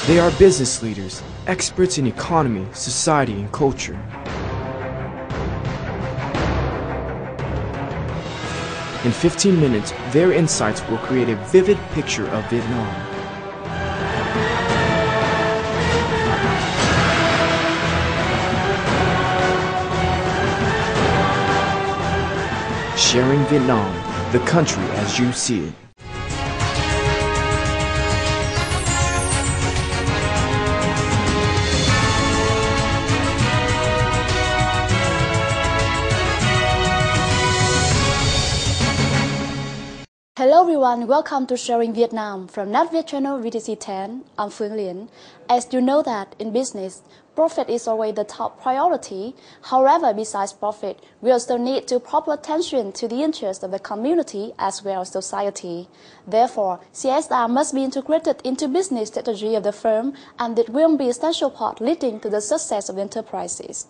They are business leaders, experts in economy, society, and culture. In 15 minutes, their insights will create a vivid picture of Vietnam. Sharing Vietnam, the country as you see it. Hello everyone, welcome to Sharing Vietnam from NatViet channel VTC 10. I'm Phương Lien. As you know that in business, profit is always the top priority. However, besides profit, we also need to proper attention to the interests of the community as well as society. Therefore, CSR must be integrated into business strategy of the firm, and it will be an essential part leading to the success of enterprises.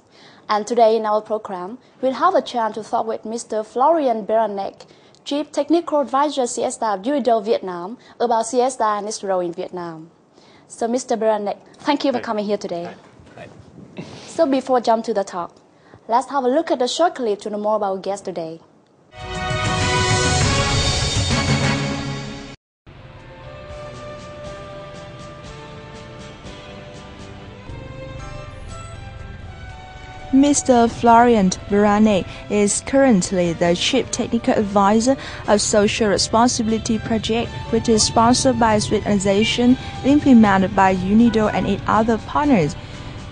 And today in our program, we'll have a chance to talk with Mr. Florian Beranek, Chief Technical Advisor CSR of UNIDO Vietnam, about CSR and its role in Vietnam. So Mr. Beranek, thank you for coming here today. Hi. So before jump to the talk, let's have a look at the short clip to know more about our guest today. Mr. Florian Beranek is currently the Chief Technical Advisor of Social Responsibility Project, which is sponsored by a Swiss organization and implemented by UNIDO and 8 other partners.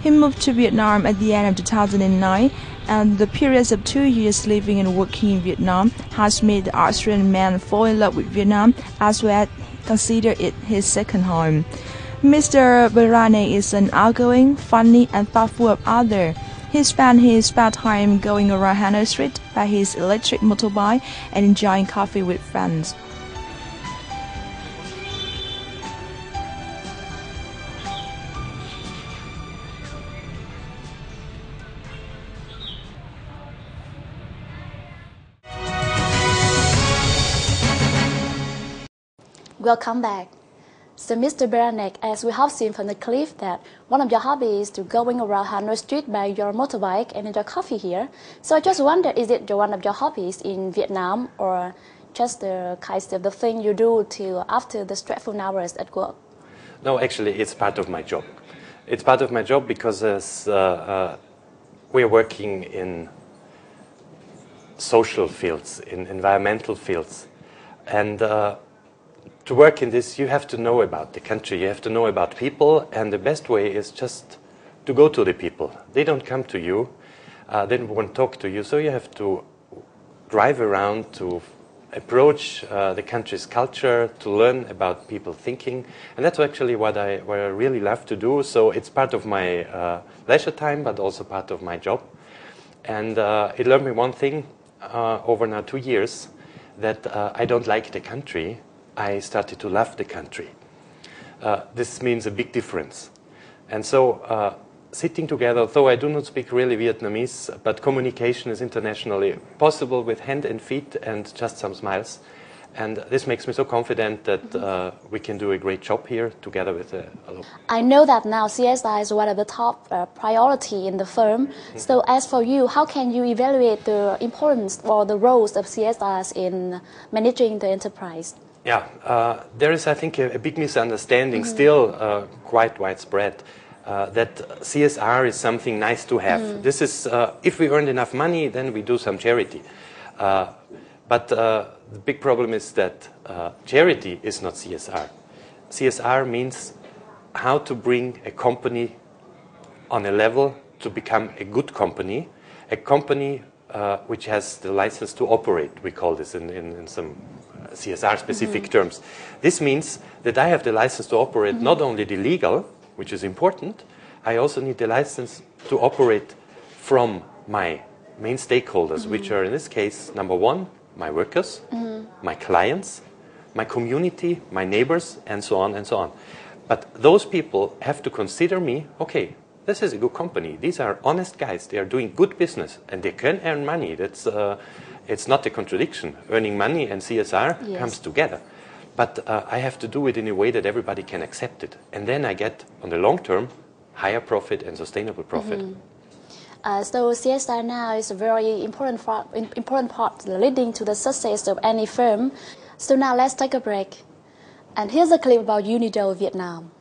He moved to Vietnam at the end of 2009, and the periods of 2 years living and working in Vietnam has made the Austrian man fall in love with Vietnam as well as consider it his second home. Mr. Beranek is an outgoing, funny, and thoughtful of others. He spent his spare time going around Hanoi Street by his electric motorbike and enjoying coffee with friends. Welcome back. So Mr. Beranek, as we have seen from the clip that one of your hobbies is to going around Hanoi Street by your motorbike and enjoy coffee here. So I just wonder, is it one of your hobbies in Vietnam or just the kind of the thing you do till after the stressful hours at work? No, actually, it's part of my job. It's part of my job because we're working in social fields, in environmental fields, and to work in this, you have to know about the country, you have to know about people, and the best way is just to go to the people. They don't come to you, they won't talk to you, so you have to drive around to approach the country's culture, to learn about people thinking, and that's actually what I really love to do. So it's part of my leisure time, but also part of my job. And it learned me one thing over now 2 years, that I don't like the country. I started to love the country. This means a big difference. And so sitting together, though I do not speak really Vietnamese, but communication is internationally possible with hand and feet and just some smiles. And this makes me so confident that we can do a great job here together with I know that now CSR is one of the top priority in the firm. So as for you, how can you evaluate the importance or the roles of CSRs in managing the enterprise? Yeah, there is, I think, a big misunderstanding, still quite widespread, that CSR is something nice to have. This is, if we earned enough money, then we do some charity. But the big problem is that charity is not CSR. CSR means how to bring a company on a level to become a good company, a company which has the license to operate, we call this in some CSR-specific terms. This means that I have the license to operate not only the legal, which is important, I also need the license to operate from my main stakeholders, which are in this case, number one, my workers, my clients, my community, my neighbors, and so on and so on. But those people have to consider me, okay, this is a good company. These are honest guys. They are doing good business, and they can earn money. That's it's not a contradiction. Earning money and CSR comes together. but I have to do it in a way that everybody can accept it. And then I get, on the long term, higher profit and sustainable profit. So CSR now is a very important part leading to the success of any firm. So now let's take a break. And here's a clip about UNIDO Vietnam.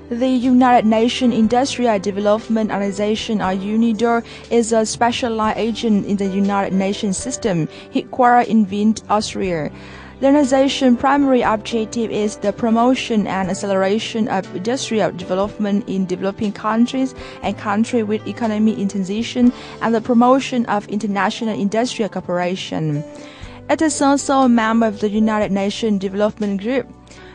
The United Nations Industrial Development Organization, or UNIDO, is a specialized agent in the United Nations system, headquartered in Wien, Austria. The organization's primary objective is the promotion and acceleration of industrial development in developing countries and countries with economic in transition, and the promotion of international industrial cooperation. It is also a member of the United Nations Development Group.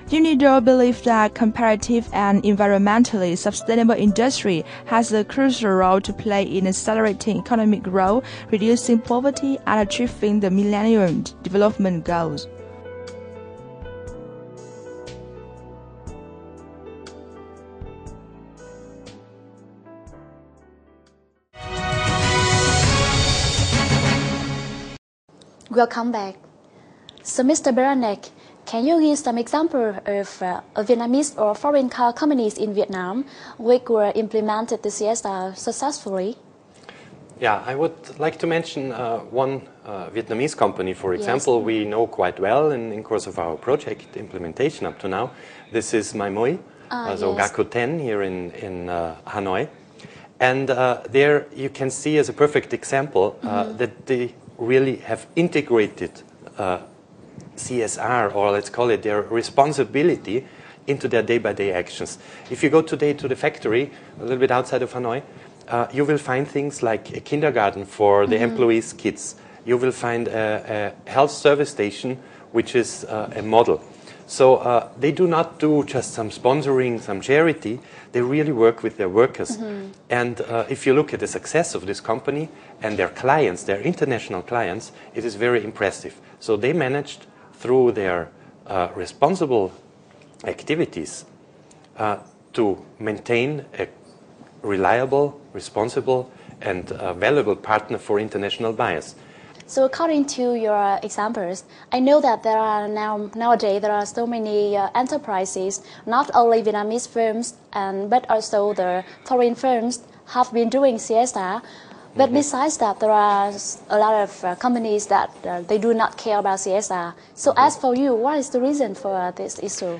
UNIDO believes that comparative and environmentally sustainable industry has a crucial role to play in accelerating economic growth, reducing poverty, and achieving the Millennium Development Goals. Welcome back. So, Mr. Beranek, can you give some example of Vietnamese or foreign car companies in Vietnam which were implemented the CSR successfully? Yeah, I would like to mention one Vietnamese company, for example, we know quite well in course of our project implementation up to now. This is Mai Moi, so GACO 10 here in Hanoi. And there you can see as a perfect example that they really have integrated CSR, or let's call it their responsibility, into their day-by-day actions. If you go today to the factory, a little bit outside of Hanoi, you will find things like a kindergarten for the employees' kids. You will find a health service station, which is a model. So they do not do just some sponsoring, some charity. They really work with their workers. And if you look at the success of this company and their clients, their international clients, it is very impressive. So they managed, through their responsible activities, to maintain a reliable, responsible, and valuable partner for international buyers. So according to your examples, I know that there are nowadays there are so many enterprises, not only Vietnamese firms, but also the foreign firms have been doing CSR. But besides that, there are a lot of companies that they do not care about CSR. So as for you, what is the reason for this issue?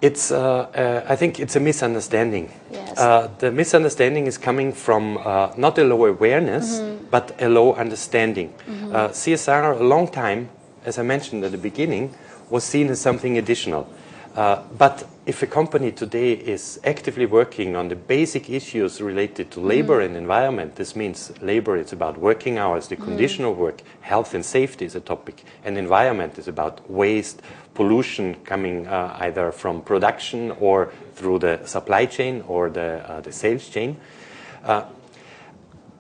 It's, I think it's a misunderstanding. Yes. The misunderstanding is coming from not a low awareness, but a low understanding. CSR, a long time, as I mentioned at the beginning, was seen as something additional. But if a company today is actively working on the basic issues related to labor and environment, this means labor is about working hours, the condition of work, health and safety is a topic, and environment is about waste, pollution coming either from production or through the supply chain or the sales chain.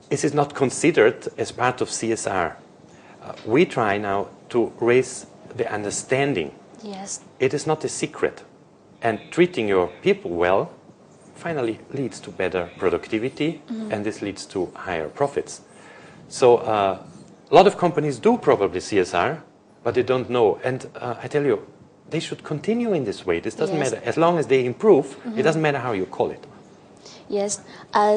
This is not considered as part of CSR. We try now to raise the understanding. Yes. It is not a secret. And treating your people well finally leads to better productivity, and this leads to higher profits. So a lot of companies do probably CSR, but they don't know. And I tell you, they should continue in this way. This doesn't matter. As long as they improve, it doesn't matter how you call it. Yes.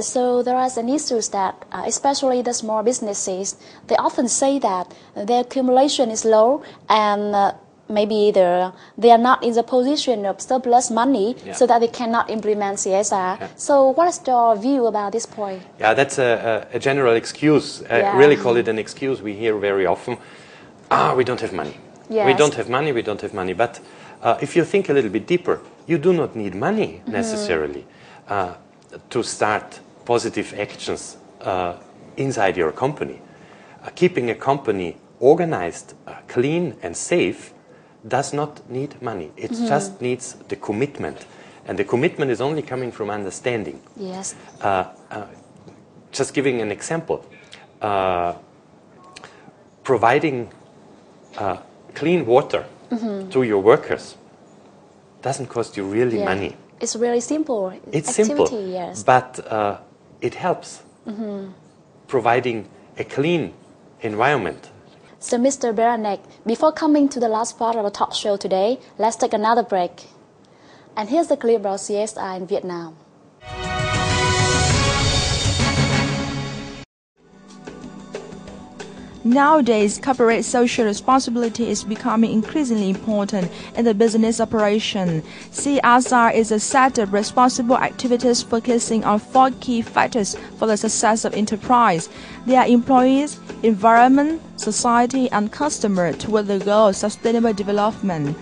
So there are some issues that, especially the small businesses, they often say that their accumulation is low and maybe they are not in the position of surplus money, so that they cannot implement CSR. So what is your view about this point? Yeah, that's a general excuse. I really call it an excuse we hear very often. We don't have money. Yes. We don't have money, we don't have money. But if you think a little bit deeper, you do not need money necessarily to start positive actions inside your company. Keeping a company organized, clean and safe does not need money. It just needs the commitment. And the commitment is only coming from understanding. Yes. Just giving an example. Providing clean water to your workers doesn't cost you really money. It's really simple. It's activity, simple, yes. but it helps providing a clean environment. So, Mr. Beranek, before coming to the last part of our talk show today, let's take another break. And here's the clip about CSR in Vietnam. Nowadays, corporate social responsibility is becoming increasingly important in the business operation. CSR is a set of responsible activities focusing on 4 key factors for the success of enterprise. They are employees, environment, society, and customer toward the goal of sustainable development.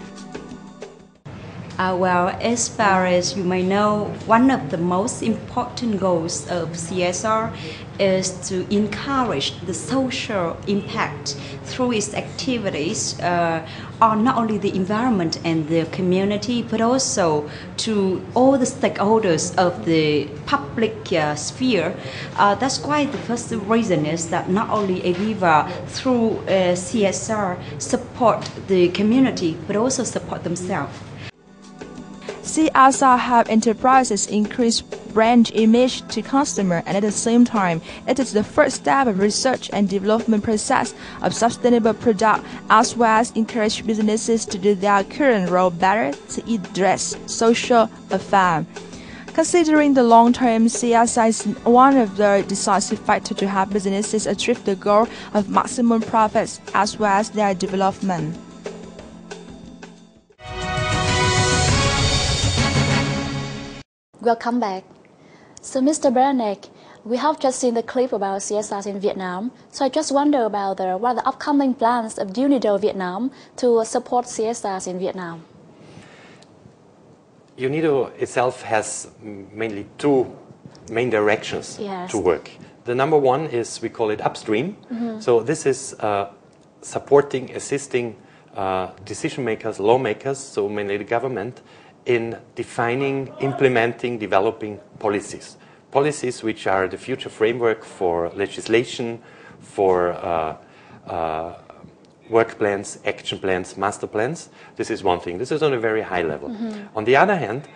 Well, as far as you may know, one of the most important goals of CSR is to encourage the social impact through its activities on not only the environment and the community, but also to all the stakeholders of the public sphere. That's why the first reason is that not only Aviva, through CSR, support the community, but also support themselves. CSR help enterprises increase brand image to customer, and at the same time, it is the first step of research and development process of sustainable product, as well as encourage businesses to do their current role better to address social affairs. Considering the long term, CSR is one of the decisive factors to help businesses achieve the goal of maximum profits as well as their development. Welcome back. So, Mr. Beranek, we have just seen the clip about CSRs in Vietnam. So I just wonder about what are the upcoming plans of UNIDO Vietnam to support CSRs in Vietnam? UNIDO itself has mainly 2 main directions to work. The number one is, we call it upstream. So this is supporting, assisting decision makers, lawmakers, so mainly the government, in defining, implementing, developing policies. Policies which are the future framework for legislation, for work plans, action plans, master plans. This is one thing. This is on a very high level. On the other hand,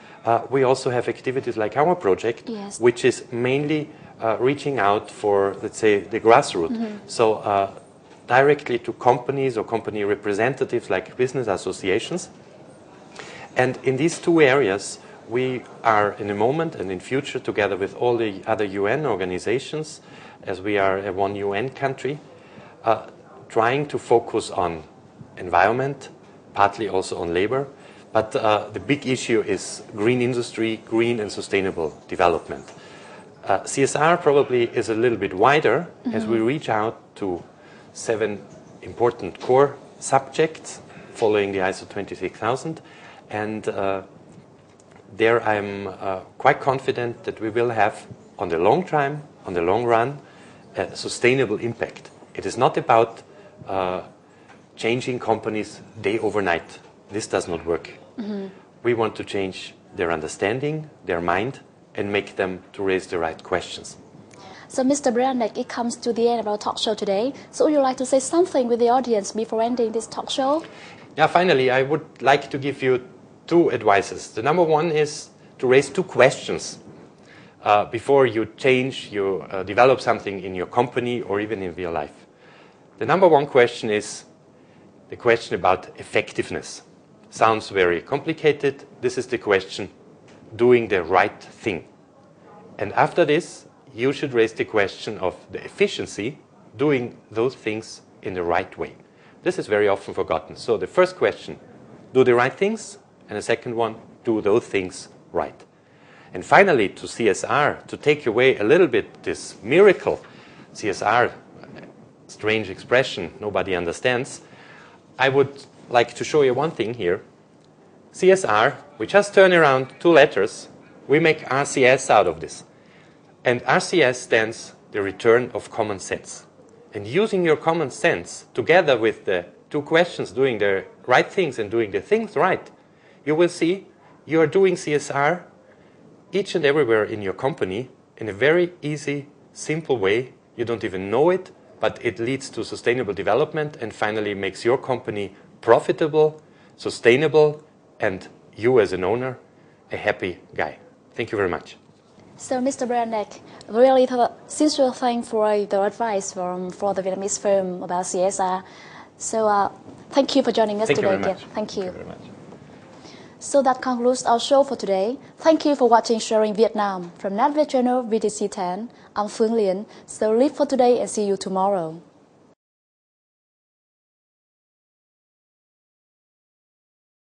we also have activities like our project, which is mainly reaching out for, let's say, the grassroots. So directly to companies or company representatives like business associations. And in these 2 areas, we are in the moment and in future, together with all the other UN organizations, as we are a one UN country, trying to focus on environment, partly also on labor. But the big issue is green industry, green and sustainable development. CSR probably is a little bit wider as we reach out to 7 important core subjects following the ISO 26000. And there I'm quite confident that we will have, on the long run, a sustainable impact. It is not about changing companies day overnight. This does not work. We want to change their understanding, their mind, and make them to raise the right questions. So, Mr. Beranek, it comes to the end of our talk show today. So would you like to say something with the audience before ending this talk show? Yeah, finally, I would like to give you 2 advices. The number one is to raise 2 questions before you change, you develop something in your company or even in real life. The number one question is the question about effectiveness. Sounds very complicated. This is the question, doing the right thing. And after this, you should raise the question of the efficiency, doing those things in the right way. This is very often forgotten. So the first question, do the right things. And the second one, do those things right. And finally, to CSR, to take away a little bit this miracle, CSR, strange expression, nobody understands, I would like to show you one thing here. CSR, we just turn around 2 letters, we make RCS out of this. And RCS stands the return of common sense. And using your common sense, together with the 2 questions, doing the right things and doing the things right, you will see you are doing CSR each and everywhere in your company in a very easy, simple way. You don't even know it, but it leads to sustainable development and finally makes your company profitable, sustainable, and you as an owner a happy guy. Thank you very much. So, Mr. Branek, really sincere thanks for the advice for the Vietnamese firm about CSR. So, thank you for joining us today again. Thank you. Thank you very much. So that concludes our show for today. Thank you for watching Sharing Vietnam from NetViet Channel VTC 10. I'm Phương Liên. So, live for today and see you tomorrow.